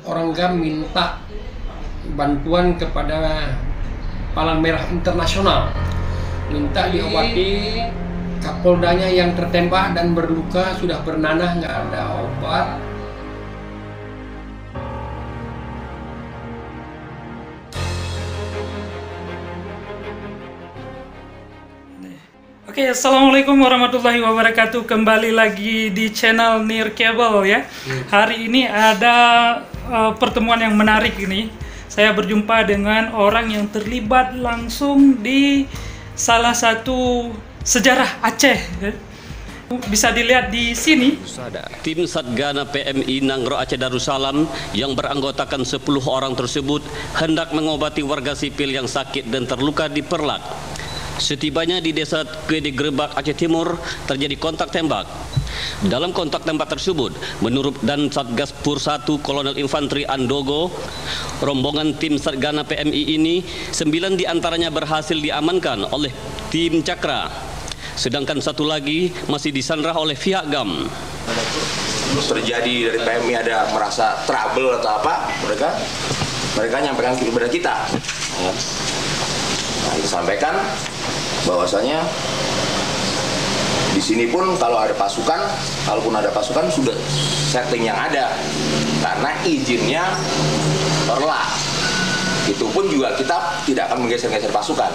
Orang GAM minta bantuan kepada Palang Merah Internasional, minta diobati. Kapoldanya yang tertembak dan berluka sudah bernanah, nggak ada obat. Oke, assalamualaikum warahmatullahi wabarakatuh. Kembali lagi di channel Near Cable ya. Hari ini ada pertemuan yang menarik ini. Saya berjumpa dengan orang yang terlibat langsung di salah satu sejarah Aceh. Bisa dilihat di sini. Tim Satgana PMI Nangro Aceh Darussalam yang beranggotakan 10 orang tersebut hendak mengobati warga sipil yang sakit dan terluka di Perlak. Setibanya di desa Gede Grebak, Aceh Timur, terjadi kontak tembak. Dalam kontak tembak tersebut, menurut Dan Satgas Pur 1 Kolonel Infanteri Andogo, rombongan tim Satgana PMI ini 9 diantaranya berhasil diamankan oleh tim Cakra, sedangkan satu lagi masih disandra oleh pihak GAM. Terjadi dari PMI ada merasa trouble atau apa, mereka nyampaikan kepada kita. Nah, kita sampaikan bahwasanya di sini pun kalau ada pasukan, kalaupun ada pasukan sudah setting yang ada, karena izinnya Perlak. Itu pun juga kita tidak akan menggeser-geser pasukan.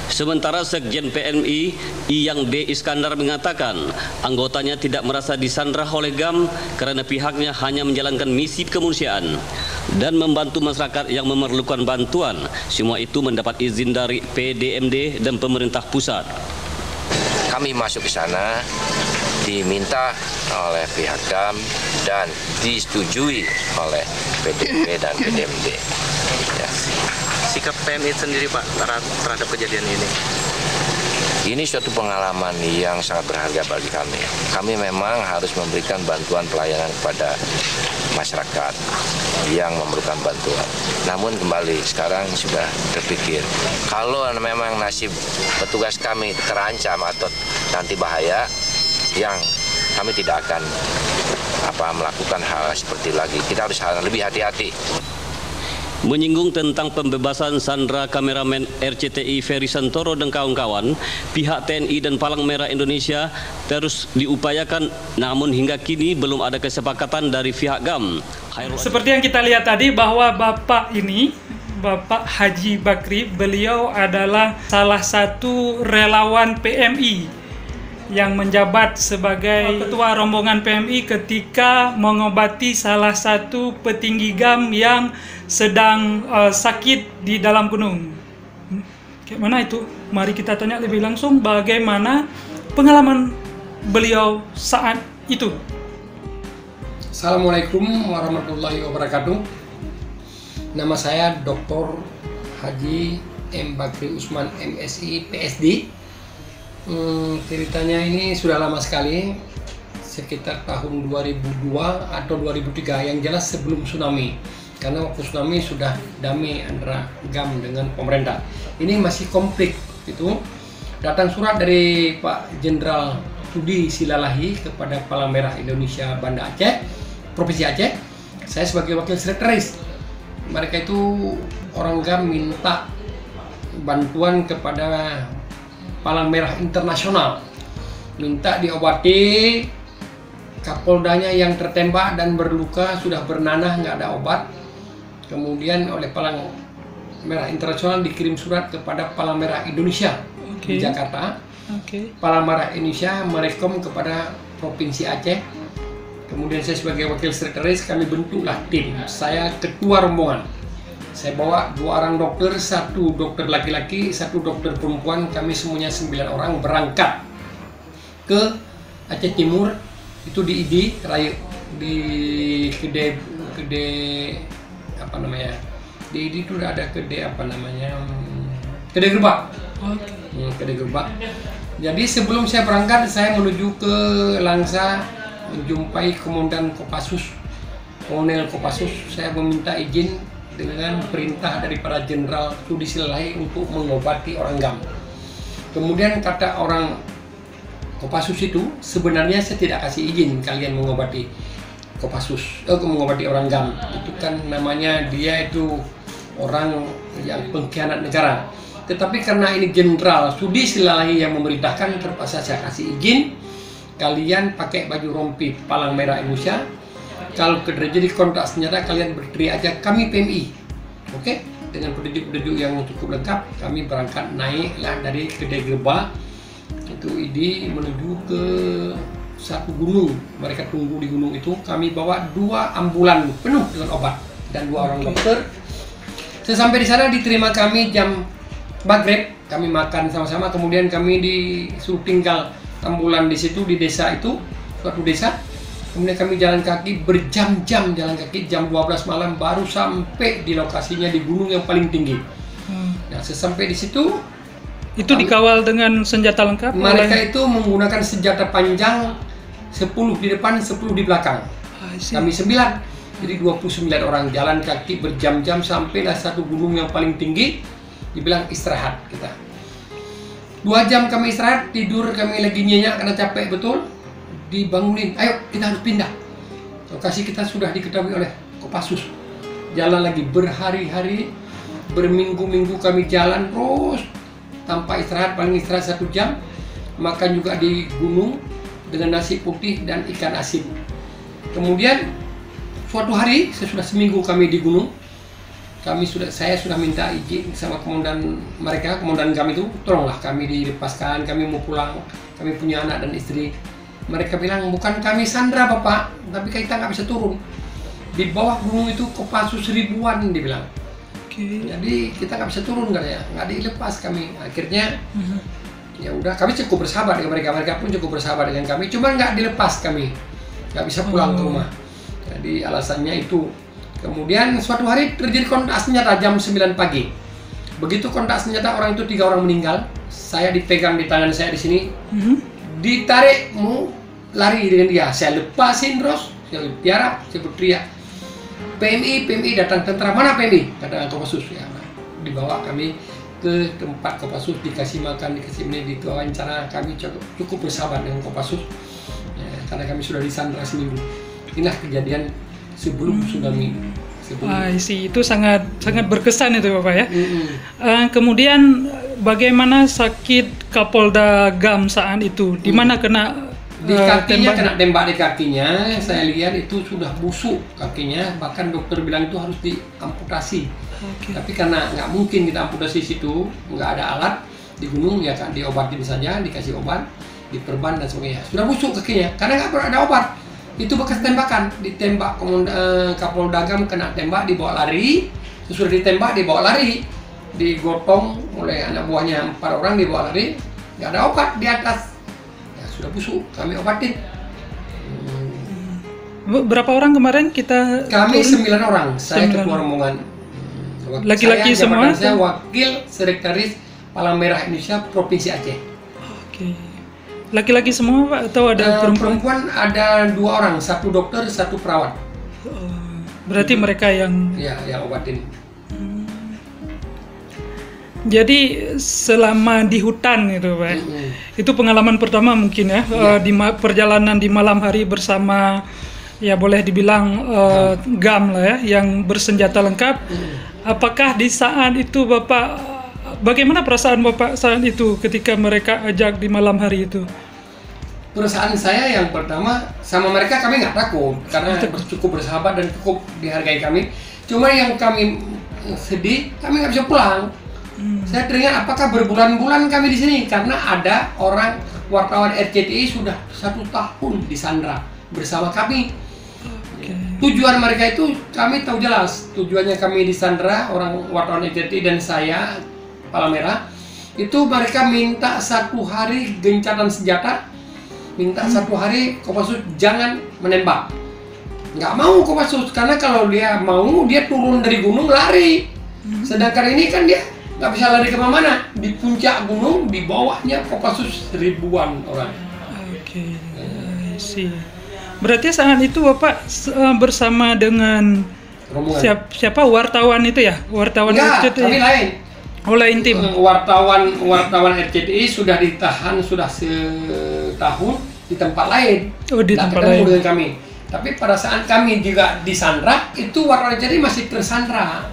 Sementara Sekjen PMI Iyang D. Iskandar mengatakan anggotanya tidak merasa disandra oleh GAM karena pihaknya hanya menjalankan misi kemanusiaan dan membantu masyarakat yang memerlukan bantuan. Semua itu mendapat izin dari PDMD dan pemerintah pusat. Kami masuk ke sana diminta oleh pihak GAM dan disetujui oleh PDMD dan PDMD. Ya. Sikap PMI sendiri Pak terhadap kejadian ini? Ini suatu pengalaman yang sangat berharga bagi kami. Kami memang harus memberikan bantuan pelayanan kepada masyarakat yang memerlukan bantuan. Namun kembali sekarang sudah terpikir, kalau memang nasib petugas kami terancam atau nanti bahaya, yang kami tidak akan melakukan hal seperti lagi. Kita harus lebih hati-hati. Menyinggung tentang pembebasan sandra kameramen RCTI Ferry Santoro dan kawan-kawan, pihak TNI dan Palang Merah Indonesia terus diupayakan, namun hingga kini belum ada kesepakatan dari pihak GAM. Seperti yang kita lihat tadi bahwa Bapak ini, Bapak Haji Bakri, beliau adalah salah satu relawan PMI yang menjabat sebagai ketua rombongan PMI ketika mengobati salah satu petinggi GAM yang sedang sakit di dalam gunung. Gimana itu? Mari kita tanya lebih langsung bagaimana pengalaman beliau saat itu. Assalamualaikum warahmatullahi wabarakatuh. Nama saya Dr. Haji M. Bakri Usman MSI PSD. Ceritanya ini sudah lama sekali, sekitar tahun 2002 atau 2003, yang jelas sebelum tsunami. Karena waktu tsunami sudah damai antara GAM dengan pemerintah. Ini masih konflik itu. Datang surat dari Pak Jenderal Sudi Silalahi kepada Palang Merah Indonesia Banda Aceh, Provinsi Aceh. Saya sebagai wakil sekretaris. Mereka itu orang GAM minta bantuan kepada Palang Merah Internasional, minta diobati. Kapoldanya yang tertembak dan berluka sudah bernanah, nggak ada obat. Kemudian oleh Palang Merah Internasional dikirim surat kepada Palang Merah Indonesia di Jakarta. Palang Merah Indonesia merekom kepada Provinsi Aceh. Kemudian saya sebagai wakil sekretaris, kami bentuklah tim. Saya ketua rombongan. Saya bawa 2 orang dokter, 1 dokter laki-laki, 1 dokter perempuan. Kami semuanya 9 orang berangkat ke Aceh Timur, itu di ID, di Gede apa namanya? Di ID itu ada Gede Grebak. Gede Grebak. Jadi sebelum saya berangkat, saya menuju ke Langsa, menjumpai Komandan Kopassus, Kolonel Kopassus. Saya meminta izin dengan perintah dari para Jenderal Sudi Silalahi untuk mengobati orang GAM. Kemudian kata orang Kopassus itu, sebenarnya saya tidak kasih izin kalian mengobati. Kopassus, mengobati orang GAM. Itu kan namanya dia itu orang yang pengkhianat negara. Tetapi karena ini Jenderal Sudi Silalahi yang memerintahkan, terpaksa saya kasih izin. Kalian pakai baju rompi Palang Merah Indonesia. Kalau terjadi kontak senjata, kalian berteriak aja kami PMI. Oke? Dengan petunjuk-petunjuk yang cukup lengkap, kami berangkat naiklah dari Kedai Gerba itu ID menuju ke satu gunung. Mereka tunggu di gunung itu. Kami bawa 2 ambulan penuh dengan obat dan 2 orang dokter. Sesampai di sana diterima kami jam maghrib, kami makan sama-sama. Kemudian kami disuruh tinggal ambulan di situ, di desa itu, suatu desa. Kemudian kami jalan kaki berjam-jam, jalan kaki jam 12 malam baru sampai di lokasinya di gunung yang paling tinggi. Nah, sesampai di situ itu dikawal dengan senjata lengkap? Mereka itu menggunakan senjata panjang 10 di depan, 10 di belakang. Kami 9. Jadi 29 orang jalan kaki berjam-jam sampailah satu gunung yang paling tinggi. Dibilang istirahat kita. 2 jam kami istirahat, tidur kami lagi nyenyak karena capek betul. Dibangunin, ayo kita harus pindah. Lokasi kita sudah diketahui oleh Kopassus. Jalan lagi berhari-hari, berminggu-minggu kami jalan terus tanpa istirahat, paling istirahat 1 jam. Makan juga di gunung dengan nasi putih dan ikan asin. Kemudian suatu hari, sesudah seminggu kami di gunung, saya sudah minta izin sama komandan mereka, komandan kami itu, tolonglah kami dilepaskan, kami mau pulang, kami punya anak dan istri. Mereka bilang, bukan kami sandra Bapak, tapi kita nggak bisa turun. Di bawah gunung itu Kopassus ribuan, dibilang. Jadi kita nggak bisa turun katanya, nggak dilepas kami. Akhirnya ya udah, kami cukup bersahabat dengan mereka pun cukup bersahabat dengan kami, cuma nggak dilepas kami, nggak bisa pulang ke rumah. Jadi alasannya itu. Kemudian suatu hari terjadi kontak senjata jam 9 pagi. Begitu kontak senjata, orang itu 3 orang meninggal. Saya dipegang di tangan saya di sini, ditarik mau lari dengan dia. Saya lepasin terus, saya tiarap, saya berteriak, PMI datang, tentara mana PMI? Kata Kopassus. Ya, dibawa kami ke tempat Kopassus, dikasih makan, dikasih ini, diwawancara. Kami cukup bersahabat dengan Kopassus ya, karena kami sudah disandra seminggu. Inilah kejadian sebelum tsunami. Itu sangat berkesan itu Bapak ya. Kemudian bagaimana sakit Kapolda GAM saat itu? Di mana kena di kakinya, kena tembak di kakinya. Saya lihat itu sudah busuk kakinya, bahkan dokter bilang itu harus diamputasi. Tapi karena nggak mungkin kita amputasi situ, nggak ada alat di gunung ya kan, diobatin saja, dikasih obat, diperban dan sebagainya. Sudah busuk kakinya karena nggak pernah ada obat. Itu bekas tembakan, ditembak Kapolda GAM, kena tembak, dibawa lari. Sesudah ditembak, dibawa lari, digotong oleh anak buahnya 4 orang, dibawa lari. Nggak ada obat di atas, ya sudah busuk, kami obatin. Berapa orang kemarin kita? Kami 9 orang, saya ketua rombongan. Laki-laki semua? Saya wakil sekretaris Palang Merah Indonesia Provinsi Aceh. Laki-laki semua Pak atau ada perempuan? Perempuan ada 2 orang, 1 dokter, 1 perawat. Berarti mereka yang obatin. Jadi selama di hutan itu Pak, itu pengalaman pertama mungkin ya, di perjalanan di malam hari bersama ya boleh dibilang GAM lah ya, yang bersenjata lengkap. Apakah di saat itu Bapak, bagaimana perasaan Bapak saat itu ketika mereka ajak di malam hari itu? Perasaan saya yang pertama, sama mereka kami nggak takut karena cukup bersahabat dan cukup dihargai kami. Cuma yang kami sedih, kami nggak bisa pulang. Saya teringat apakah berbulan-bulan kami di sini karena ada orang wartawan RCTI sudah 1 tahun disandra bersama kami. Tujuan mereka itu kami tahu jelas. Tujuannya kami disandra, orang wartawan RCTI dan saya Palang Merah, itu mereka minta 1 hari gencatan senjata, minta 1 hari Kopassus jangan menembak. Nggak mau Kopassus, karena kalau dia mau, dia turun dari gunung lari. Sedangkan ini kan dia nggak bisa lari kemana-mana. Di puncak gunung, di bawahnya Kopassus ribuan orang. Berarti saat itu Bapak bersama dengan siapa wartawan itu ya? Wartawan RCTI? Kami lain. Lain tim. Wartawan RCTI sudah ditahan sudah setahun di tempat lain. Di tempat lain. Dengan kami. Tapi pada saat kami juga disandra, itu warga jadi masih tersandra.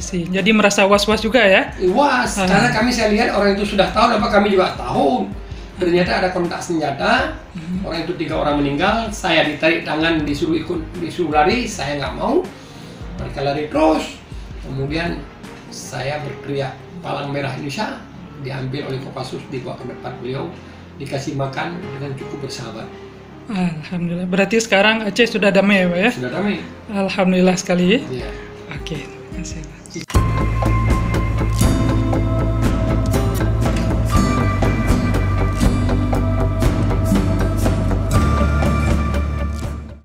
sih. Jadi merasa was-was juga ya? Was, karena saya lihat orang itu sudah tahu, apa kami juga tahu. Ternyata ada kontak senjata, orang itu 3 orang meninggal, saya ditarik tangan, disuruh lari, saya nggak mau. Mereka lari terus, kemudian saya berteriak Palang Merah Indonesia, diambil oleh Kopassus, dibawa ke tempat beliau, dikasih makan dengan cukup bersahabat. Alhamdulillah. Berarti sekarang Aceh sudah damai ya Pak ya? Sudah damai. Alhamdulillah sekali. Ya. Oke, terima kasih.